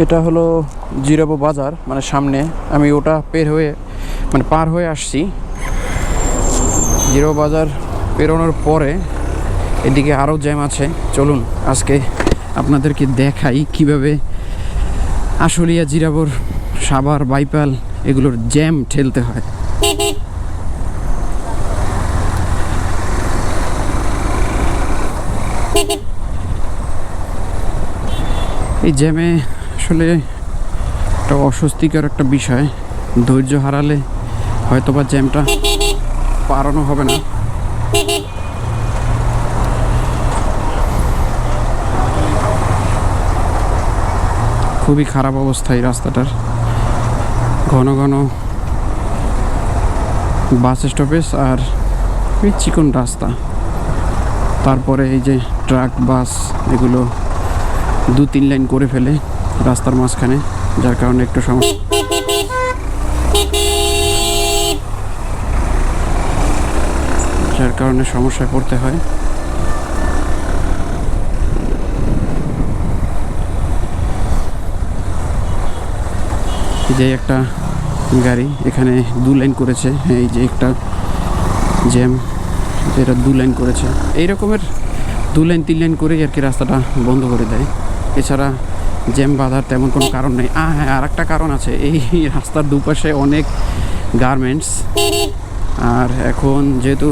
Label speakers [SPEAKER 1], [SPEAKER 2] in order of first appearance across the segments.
[SPEAKER 1] এটা হলো জিরাবো বাজার, মানে সামনে। আমি ওটা পার হয়ে আসছি। জিরাবো বাজার পেরোনোর পরে এদিকে আরও জ্যাম আছে। চলুন আজকে আপনাদেরকে দেখাই কিভাবে আশুলিয়া, জিরাবোর, সাভার, বাইপাল এগুলোর জ্যাম ঠেলতে হয়। এই জ্যামে আসলে একটা অস্বস্তিকর একটা বিষয়। ধৈর্য হারালে হয়তোবা জ্যামটা পারানো হবে না। খুবই খারাপ অবস্থা এই রাস্তাটার। ঘন ঘন বাস স্টপেজ আর এই চিকন রাস্তা। তারপরে এই যে ট্রাক, বাস এগুলো 2-3 লাইন করে ফেলে রাস্তার মাঝখানে, যার কারণে একটু সমস্যায় পড়তে হয়। যে একটা গাড়ি এখানে 2 লাইন করেছে, এই যে একটা জ্যাম, যেটা 2 লাইন করেছে। এই রকমের 2 লাইন 3 লাইন করে আর কি রাস্তাটা বন্ধ করে দেয়। এছাড়া জ্যাম বাঁধার তেমন কোনো কারণ নেই। হ্যাঁ, আর একটা কারণ আছে। এই রাস্তার দুপাশে অনেক গার্মেন্টস, আর এখন যেহেতু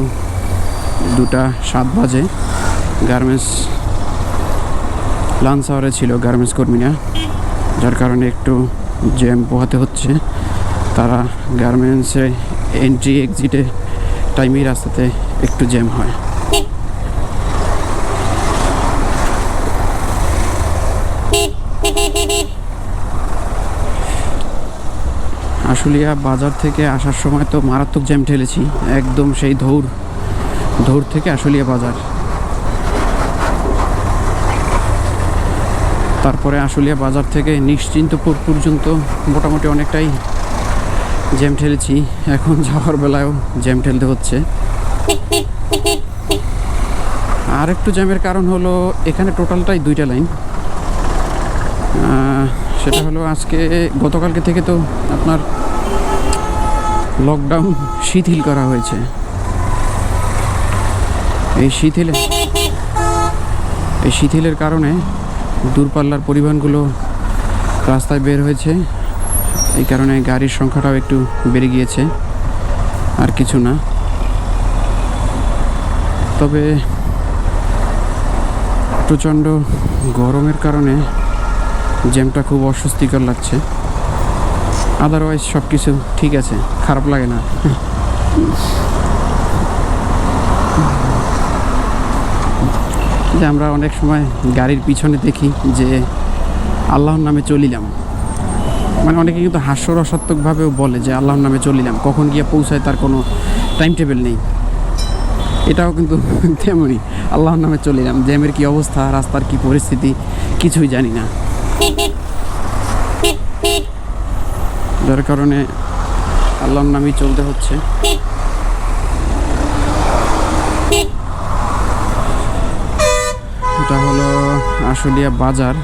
[SPEAKER 1] 2:07 বাজে, গার্মেন্টস লাঞ্চ আওয়ারে ছিল গার্মেন্টস কর্মীরা, যার কারণে একটু জ্যাম পোহাতে হচ্ছে। তারা গার্মেন্টসে এন্ট্রি এক্সিটে টাইমেই রাস্তাতে একটু জ্যাম হয়। আশুলিয়া বাজার থেকে আসার সময় তো মারাত্মক জ্যাম ঠেলেছি, একদম সেই ধৌর থেকে আশুলিয়া বাজার। তারপরে আশুলিয়া বাজার থেকে নিশ্চিন্তপুর পর্যন্ত মোটামুটি অনেকটাই জ্যাম ঠেলেছি। এখন যাওয়ার বেলায়ও জ্যাম ঠেলতে হচ্ছে। আর একটু জ্যামের কারণ হলো এখানে টোটালটাই 2টা লাইন। সেটা হলো গতকালকে থেকে তো আপনার লকডাউন শিথিল করা হয়েছে। এই শিথিলের কারণে দূরপাল্লার পরিবহনগুলো রাস্তায় বের হয়েছে। এই কারণে গাড়ির সংখ্যাটাও একটু বেড়ে গিয়েছে, আর কিছু না। তবে প্রচণ্ড গরমের কারণে জ্যামটা খুব অস্বস্তিকর লাগছে। আদারওয়াইজ সব কিছু ঠিক আছে, খারাপ লাগে না। যে আমরা অনেক সময় গাড়ির পিছনে দেখি যে আল্লাহর নামে চলিলাম, মানে অনেকে কিন্তু হাস্যরসাত্মকভাবেও বলে যে আল্লাহর নামে চলিলাম, কখন গিয়ে পৌঁছায় তার কোনো টাইম টেবিল নেই। এটাও কিন্তু তেমনই, আল্লাহর নামে চলিলাম, জ্যামের কি অবস্থা, রাস্তার কি পরিস্থিতি কিছুই জানি না, যার কারণে আল্লাহর নামেই চলতে হচ্ছে। এটা হলো আশুলিয়া বাজার।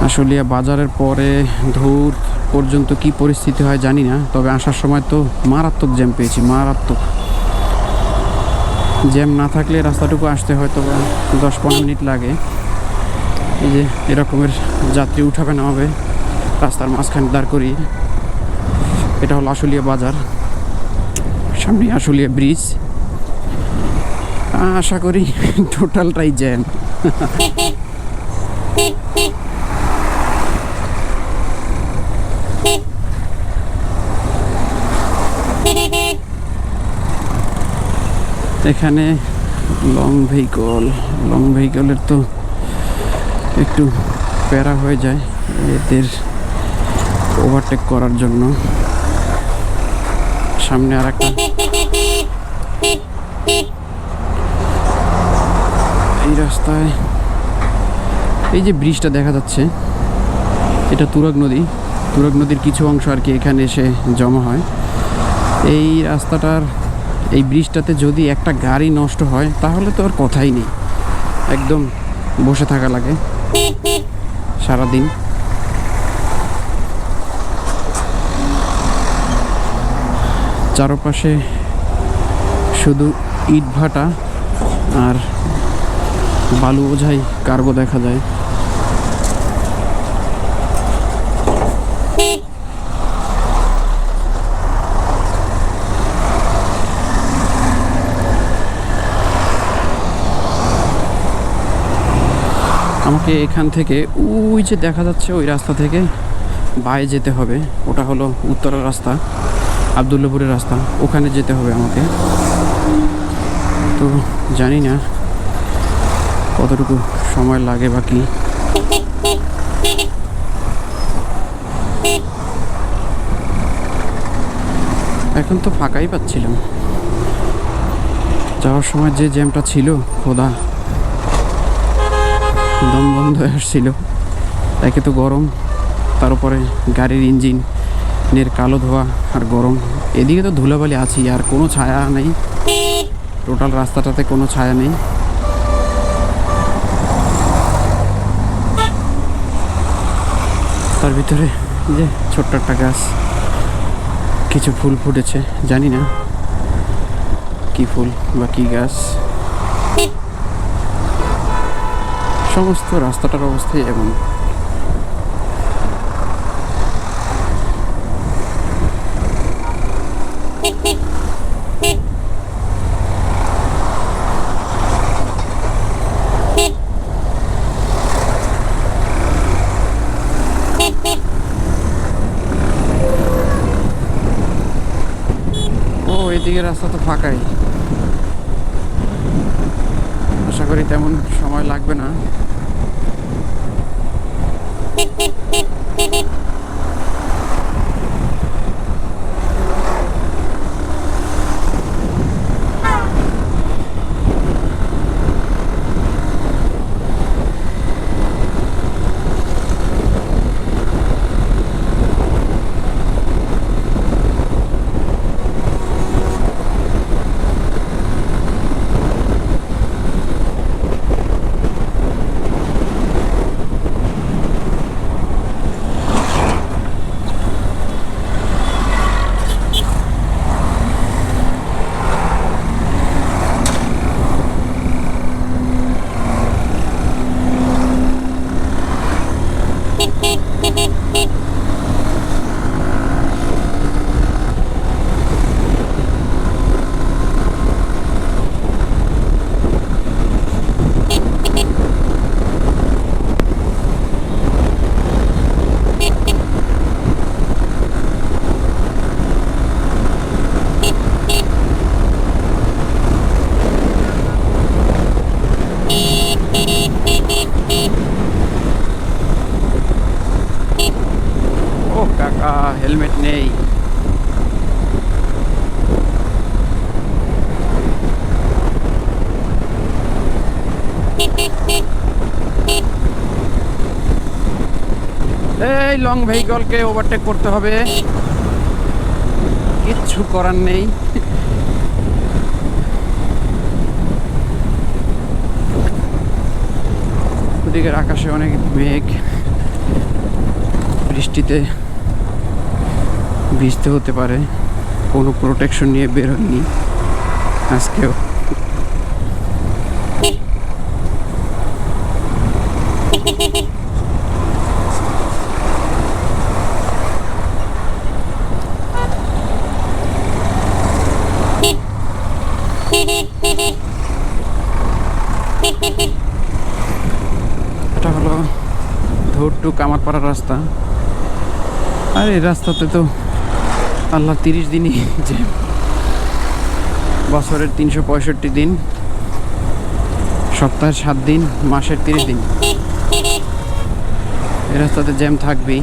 [SPEAKER 1] আশুলিয়া বাজারের পরে ধৌর পর্যন্ত কি পরিস্থিতি হয় জানি না, তবে আসার সময় তো মারাত্মক জ্যাম পেয়েছি, মারাত্মক জ্যাম। না থাকলে রাস্তাটুকু আসতে হয়তো 10-15 মিনিট লাগে। এই যে এরকমের যাত্রী উঠাবে নামাবে রাস্তার মাঝখানে দাঁড় করিয়ে। এটা হলো আশুলিয়া বাজার, সামনে আশুলিয়া ব্রিজ। আশা করি টোটালটাই জ্যাম। এখানে লং ভেহিকলের তো একটু প্যারা হয়ে যায় এদের ওভারটেক করার জন্য। সামনে আর একটা এই রাস্তায় এই যে ব্রিজটা দেখা যাচ্ছে, এটা তুরাগ নদীর কিছু অংশ আর কি এখানে এসে জমা হয়। এই রাস্তাটার এই ব্রিজটাতে যদি একটা গাড়ি নষ্ট হয় তাহলে তো আর কথাই নেই, একদম বসে থাকা লাগে সারাদিন। চারপাশে শুধু ইট ভাটা আর বালু বোঝাই কার্গো দেখা যায়। আমাকে এখান থেকে ওই যে দেখা যাচ্ছে ওই রাস্তা থেকে বায়ে যেতে হবে, ওটা হলো উত্তরা রাস্তা, আবদুল্লাপুরের রাস্তা, ওখানে যেতে হবে আমাকে। তো জানি না কতটুকু সময় লাগে বা কি। এখন তো ফাঁকাই পাচ্ছিলাম, যাওয়ার সময় যে জ্যামটা ছিল খোদা, দম বন্ধ হয়ে আসছিল। একে তো গরম, তার উপরে গাড়ির ইঞ্জিনের কালো ধোয়া আর গরম, এদিকে তো ধুলাবালি আছি আর কোনো ছায়া নেই, টোটাল রাস্তাটাতে কোনো ছায়া নেই। তার ভিতরে যে ছোট্ট একটা গাছ, কিছু ফুল ফুটেছে, জানি না কি ফুল বা কি গাছ। সমস্ত রাস্তাটার অবস্থাই এমন। ও এদিকে রাস্তা তো ফাঁকাই, আশা করি তেমন সময় লাগবে না। ও কাকা হেলমেট নেই। এই লং ভেহিকলকে ওভারটেক করতে হবে, কিচ্ছু করার নেই। ওদিকের আকাশে অনেক মেঘ, বৃষ্টিতে ভিজতে হতে পারে, কোনো প্রোটেকশন নিয়ে বের হয়নি আজকেও। এটা হলো ধূর টু কামারপাড়ার রাস্তা। আর এই রাস্তাতে তো আল্লাহ 30 দিনই যে বছরের 365 দিন, সপ্তাহের 7 দিন, মাসের 30 দিন এই রাস্তাতে জ্যাম থাকবেই।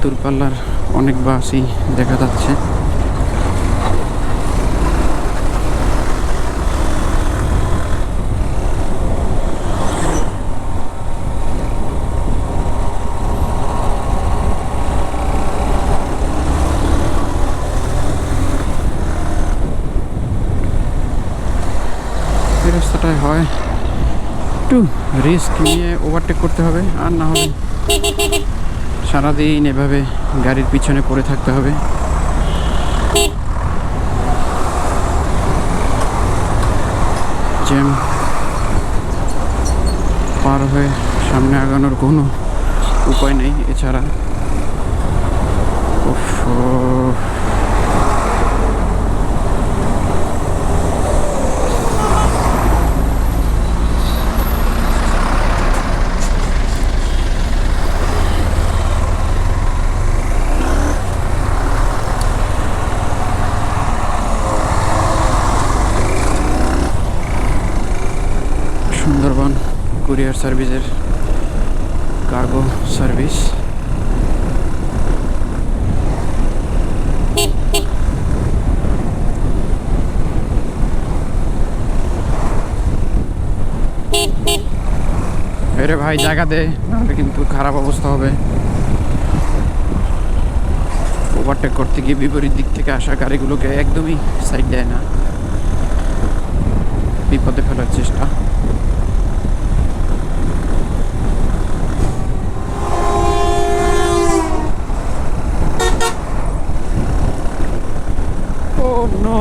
[SPEAKER 1] দূরপাল্লার অনেক বাসই দেখা যাচ্ছে। রাস্তাটায় হয় একটু রিস্ক নিয়ে ওভারটেক করতে হবে, আর না হলে সারাদিন এভাবে গাড়ির পিছনে পড়ে থাকতে হবে। জ্যাম পার হয়ে সামনে আগানোর কোনো উপায় নেই এছাড়া। উফ, সুন্দরবন কুরিয়ার সার্ভিসের কার্গো সার্ভিস। আরে ভাই জায়গা দে, নাহলে কিন্তু খারাপ অবস্থা হবে। ওভারটেক করতে গিয়ে বিপরীত দিক থেকে আসা গাড়িগুলোকে একদমই সাইড দেয় না, বিপদে ফেলার চেষ্টা। Oh no!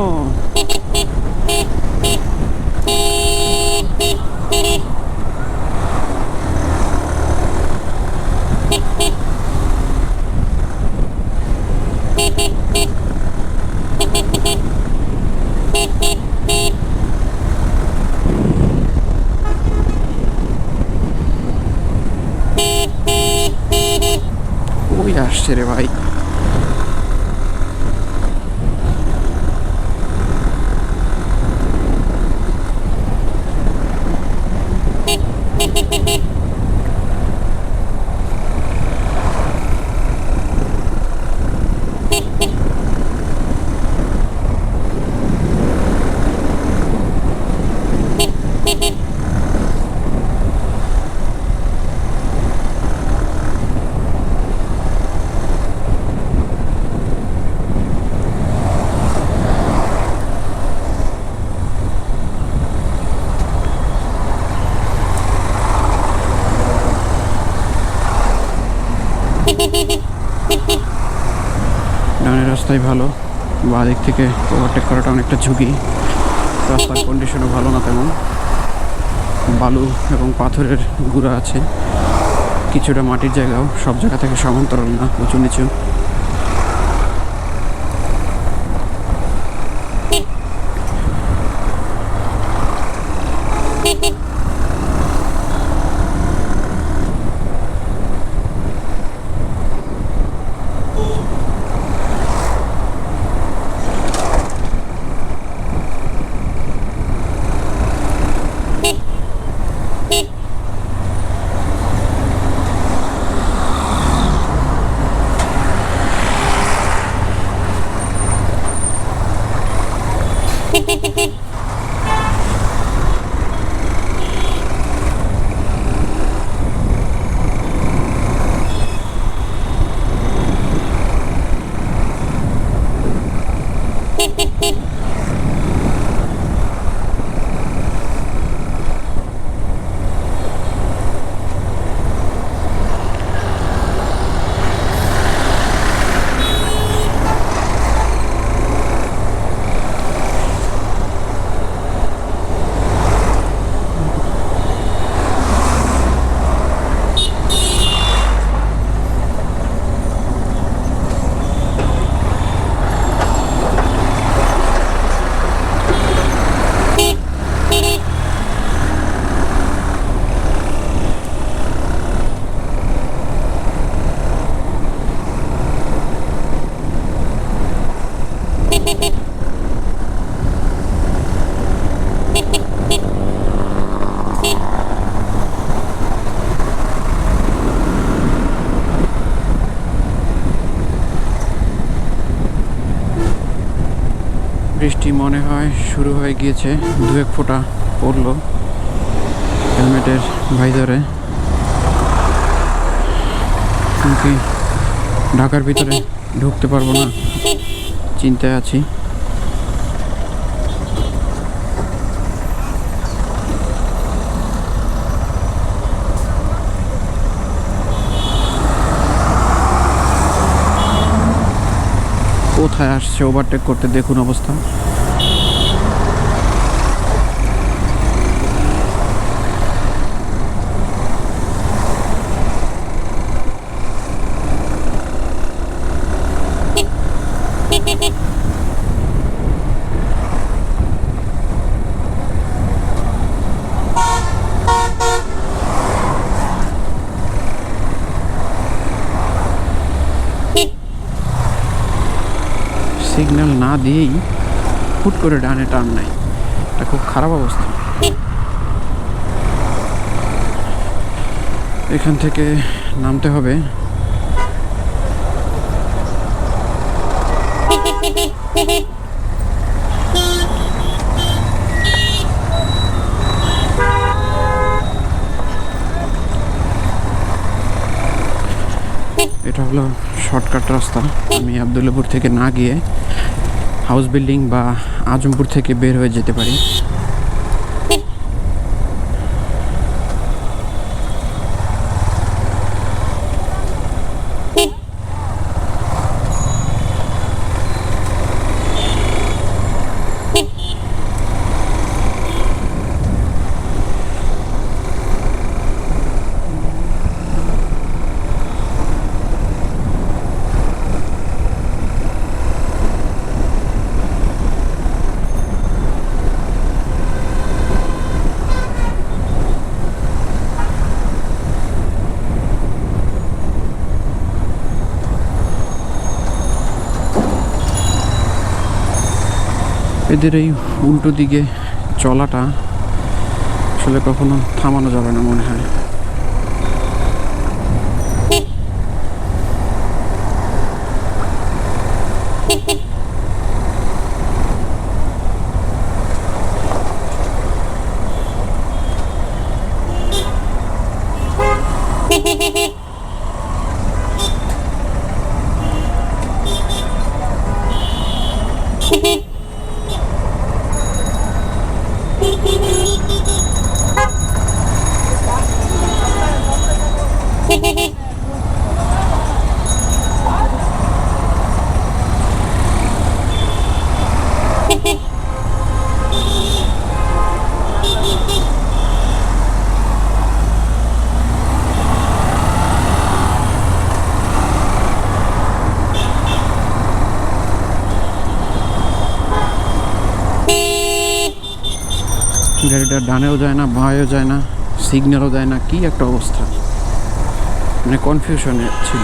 [SPEAKER 1] ওই আসছে রে ভাই। ডানের রাস্তায় ভালো, বাঁ দিক থেকে ওভারটেক করাটা অনেকটা ঝুঁকি। রাস্তার কন্ডিশনও ভালো না তেমন, বালু এবং পাথরের গুঁড়া আছে, কিছুটা মাটির জায়গাও, সব জায়গা থেকে সমান্তরাল না, উঁচু নিচু। বৃষ্টি মনে হয় শুরু হয়ে গিয়েছে, দু এক ফোঁটা পড়লো হেলমেটের ভাইজারে। কি ঢাকার ভিতরে ঢুকতে পারবো না, চিন্তায় আছি। কোথায় আসছে ওভারটেক করতে, দেখুন অবস্থা। সিগন্যাল না দিয়েই হুট করে ডানে টার্ন নাই, এটা খুব খারাপ অবস্থা। এখান থেকে নামতে হবে। এটা হলো শর্টকাট রাস্তা। আমি আবদুল্লাপুর থেকে না গিয়ে হাউস বিল্ডিং বা আজমপুর থেকে বের হয়ে যেতে পারি। এদের এই উল্টো দিকে চলাটা আসলে কখনো থামানো যাবে না মনে হয়। গাড়িটা ডানেও যায় না, বাঁয়েও যায় না, সিগন্যালও দেয় না, কি একটা অবস্থা, মানে কনফিউশনে ছিল।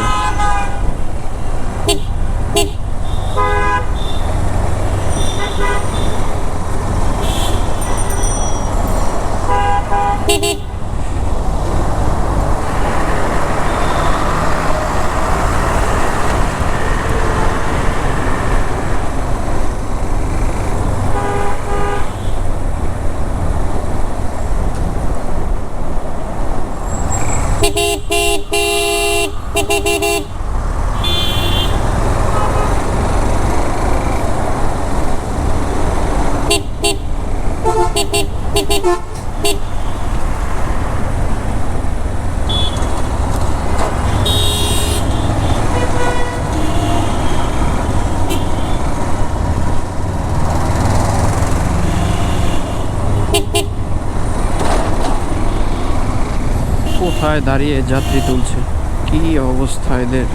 [SPEAKER 1] কোথায় দাঁড়িয়ে যাত্রী তুলছে, কি অবস্থা এদের।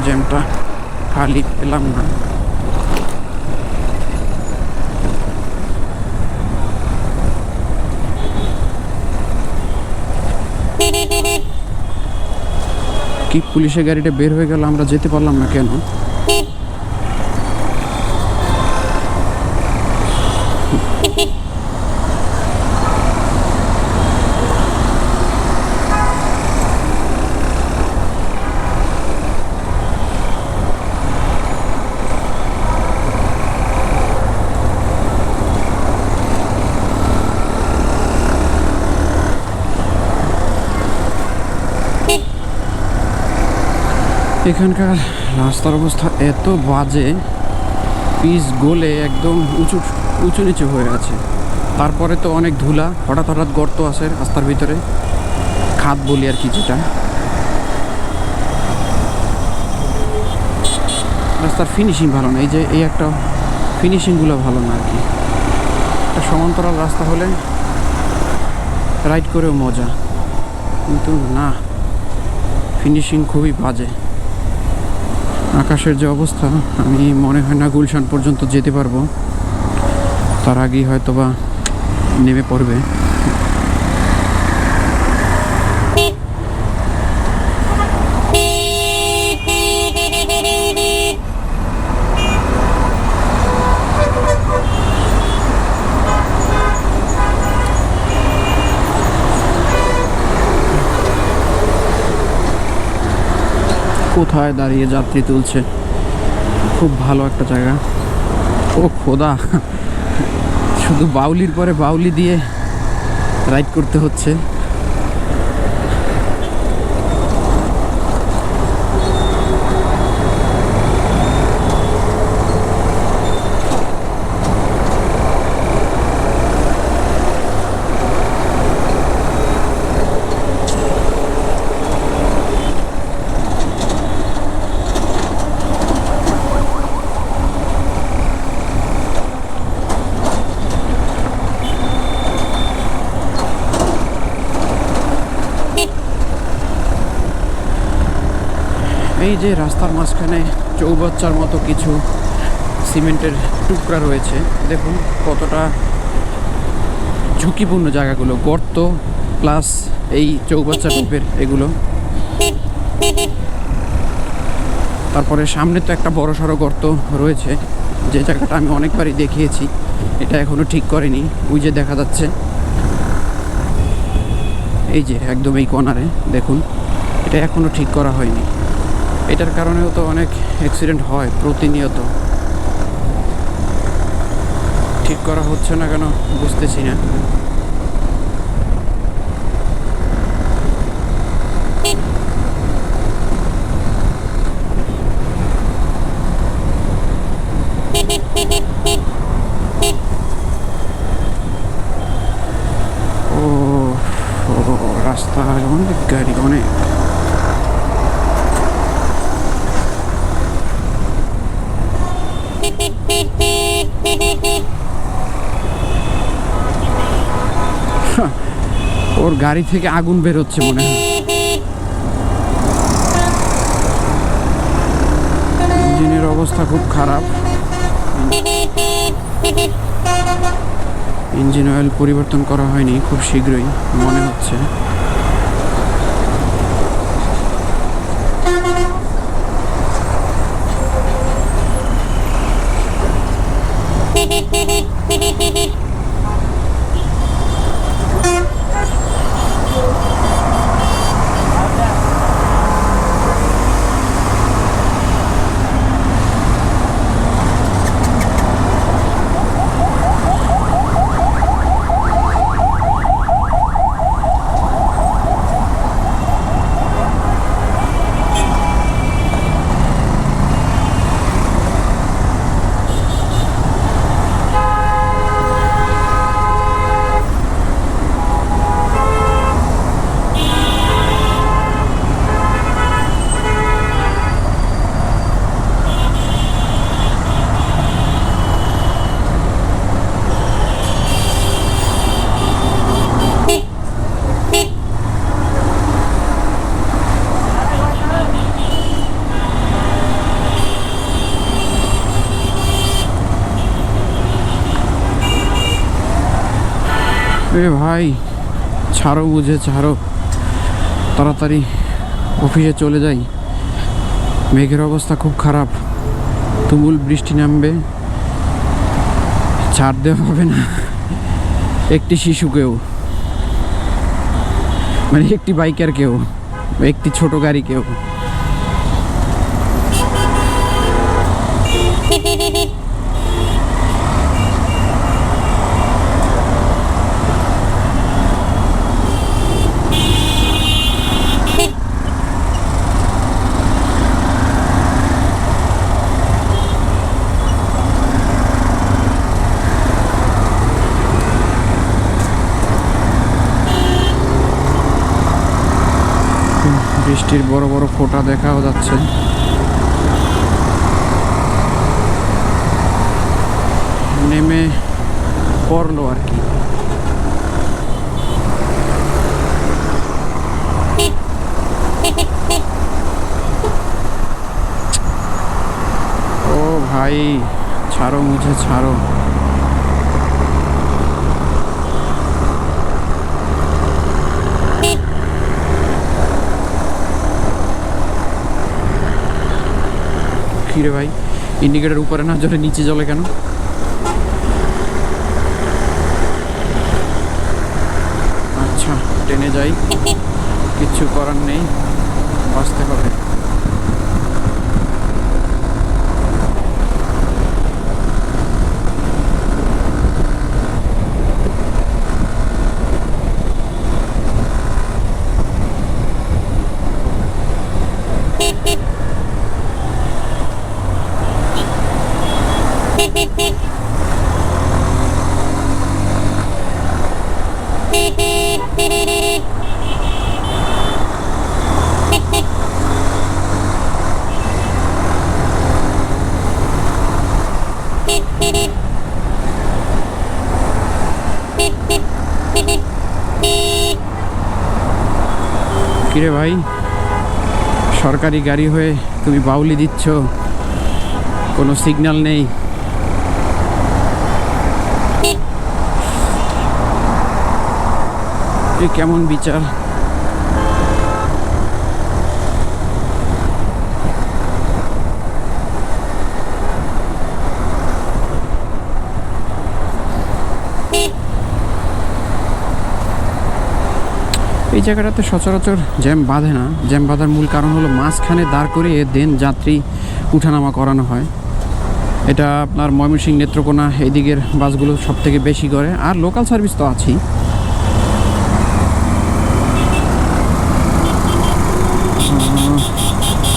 [SPEAKER 1] জ্যামটা খালি পেলাম না। কি পুলিশের গাড়িটা বের হয়ে গেল, আমরা যেতে পারলাম না কেন? এখানকার রাস্তার অবস্থা এত বাজে, পিচ গলে একদম উঁচু নিচু হয়ে আছে। তারপরে তো অনেক ধুলা, হঠাৎ হঠাৎ গর্ত আছে রাস্তার ভিতরে, খাদ বলি আর কি যেটা। রাস্তার ফিনিশিং ভালো না, এই যে এই একটা ফিনিশিংগুলো ভালো না আর কি। একটা সমান্তরাল রাস্তা হলে রাইড করেও মজা, কিন্তু না, ফিনিশিং খুবই বাজে। আকাশের যে অবস্থা, আমি মনে হয় না গুলশান পর্যন্ত যেতে পারবো, তার আগেই হয়তো বা নেমে পড়বে। কোথায় দাঁড়িয়ে যাত্রী তুলছে, খুব ভালো একটা জায়গা। ও খোদা, শুধু বাউলির পরে বাউলি দিয়ে রাইড করতে হচ্ছে। এই যে রাস্তার মাঝখানে চৌবাচ্চার মতো কিছু সিমেন্টের টুকরা রয়েছে, দেখুন কতটা ঝুঁকিপূর্ণ জায়গাগুলো, গর্ত প্লাস এই চৌবাচ্চা টাইপের এগুলো। তারপরে সামনে তো একটা বড় সড়ো গর্ত রয়েছে, যে জায়গাটা আমি অনেকবারই দেখিয়েছি, এটা এখনো ঠিক করেনি। ওই যে দেখা যাচ্ছে, এই যে একদম এই কর্নারে দেখুন, এটা এখনো ঠিক করা হয়নি। এটার কারণেও তো অনেক অ্যাক্সিডেন্ট হয় প্রতিনিয়ত। ঠিক করা হচ্ছে না কেন বুঝতেছি না। ও রাস্তা অনেক গাড়ি, অনেক। ওর গাড়ি থেকে আগুন বেরোচ্ছে মনে হয়। ইঞ্জিনের অবস্থা খুব খারাপ, ইঞ্জিন অয়েল পরিবর্তন করা হয়নি খুব শীঘ্রই মনে হচ্ছে। এ ভাই ছাড়ো, বুঝে ছাড়ো, তাড়াতাড়ি অফিসে চলে যাই। মেঘের অবস্থা খুব খারাপ, তুমুল বৃষ্টি নামবে, ছাড় দেওয়া হবে না একটি শিশুকেও, মানে একটি বাইকার কেউ, একটি ছোট গাড়ি কেউ। বৃষ্টির বড় বড় ফোঁটা দেখাও যাচ্ছে। নেমে পড়লো আর কি। ও ভাই, ছাড়ো মুঝে ছাড়ো। কিরে ভাই, ইন্ডিকেটার উপরে না জ্বলে নিচে জ্বলে কেন? আচ্ছা, টেনে যাই, কিচ্ছু করার নেই, বাঁচতে হবে। কিরে ভাই, সরকারি গাড়ি হয়ে তুমি বাউলি দিচ্ছ, কোনো সিগন্যাল নেই। এ কেমন বিচার? এই জায়গাটাতে সচরাচর জ্যাম বাঁধে না। জ্যাম বাঁধার মূল কারণ হলো মাঝখানে দাঁড় করিয়ে দেন যাত্রী উঠানামা করানো হয়। এটা আপনার ময়মনসিংহ, নেত্রকোনা এই দিকের বাসগুলো সব থেকে বেশি করে, আর লোকাল সার্ভিস তো আছেই।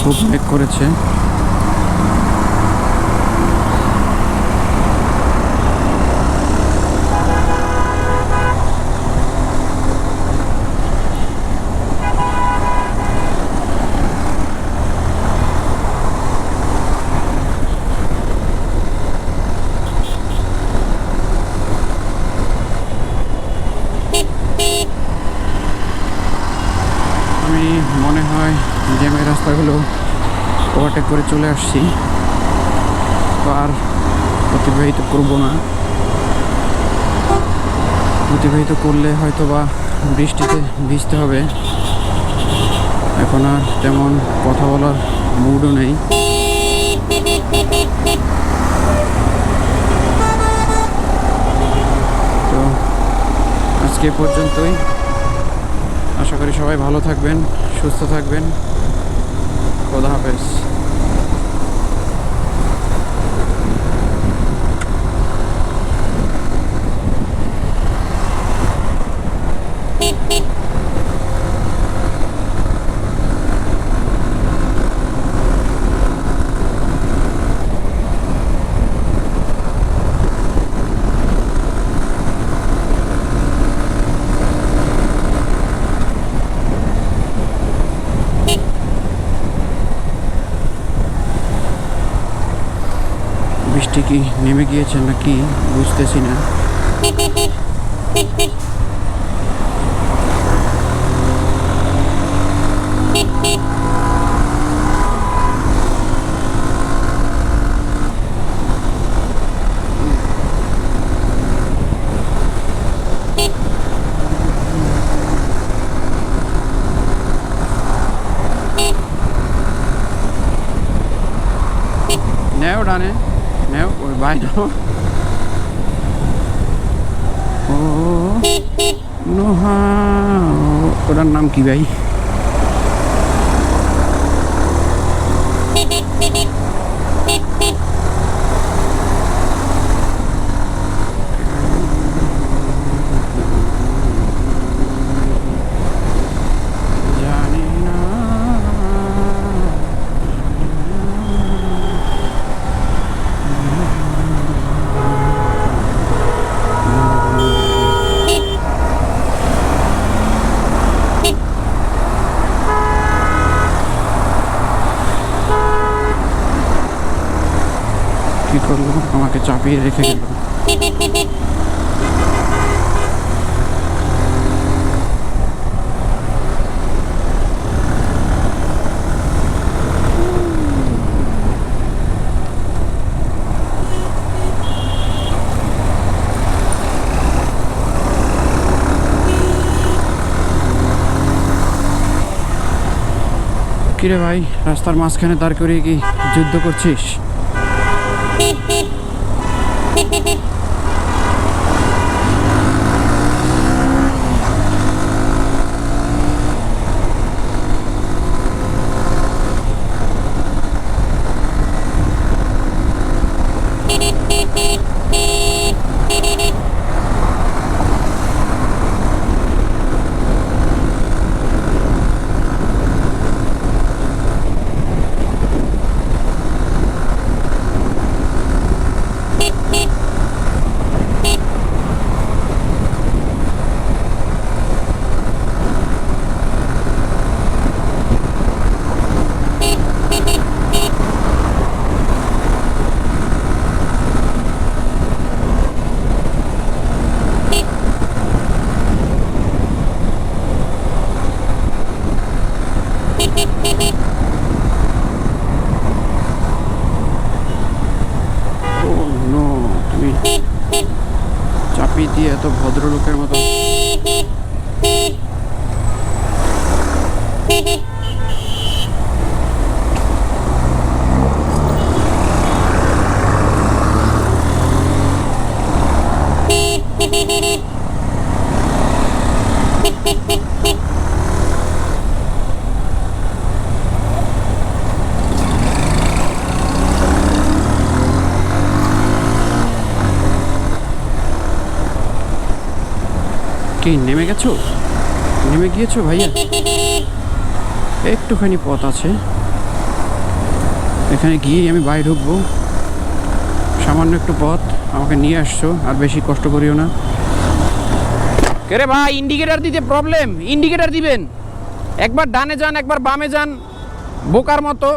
[SPEAKER 1] খুব মেঘ করেছে। আমি মনে হয় জ্যামের রাস্তাগুলো ওভারটেক করে চলে আসছি, তো আর অতিবাহিত করবো না। অতিবাহিত করলে হয়তো বা বৃষ্টিতে ভিজতে হবে। এখন আর তেমন কথা বলার মুডও নেই। তো আজকে পর্যন্তই। আশা করি সবাই ভালো থাকবেন, সুস্থ থাকবেন। খোদা হাফেজ। বৃষ্টি কি নেমে গিয়েছে নাকি বুঝতেছি না। নেও ডানে, নেও ওই ভাই নাও। ও নোহা, ওটার নাম কি ভাই? জানি না। কি করলো, আমাকে চাপিয়ে রেখে গেল। কিরে ভাই, রাস্তার মাঝখানে দাঁড় করিয়ে কি যুদ্ধ করছিস? চাপি দিয়ে এত ভদ্রলোকের মতো কি নেমে গেছো? নেমে গিয়েছো ভাইয়া? একটুখানি পথ আছে, এখানে গিয়েই আমি বাইরে ঢুকবো। সামান্য একটু পথ, আমাকে নিয়ে আসছো, আর বেশি কষ্ট করিও না। কে ভাই, ইন্ডিকেটার দিতে প্রবলেম, ইন্ডিকেটার দিবেন। একবার ডানে যান, একবার বামে যান, বোকার মতো।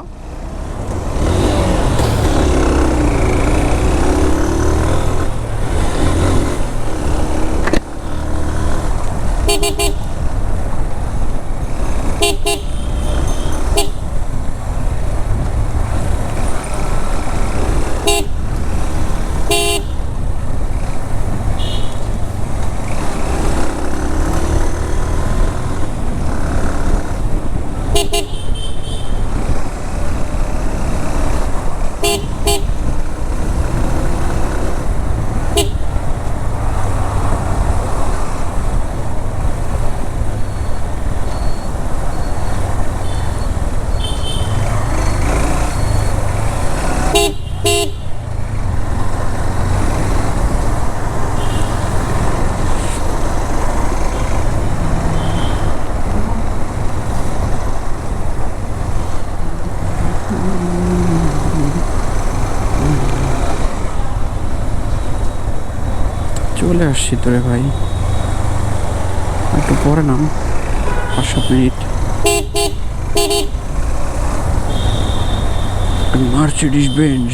[SPEAKER 1] চলে আসছি তোরে ভাই, একটু পরে নাম, 5-7 মিনিট। Mercedes Benz.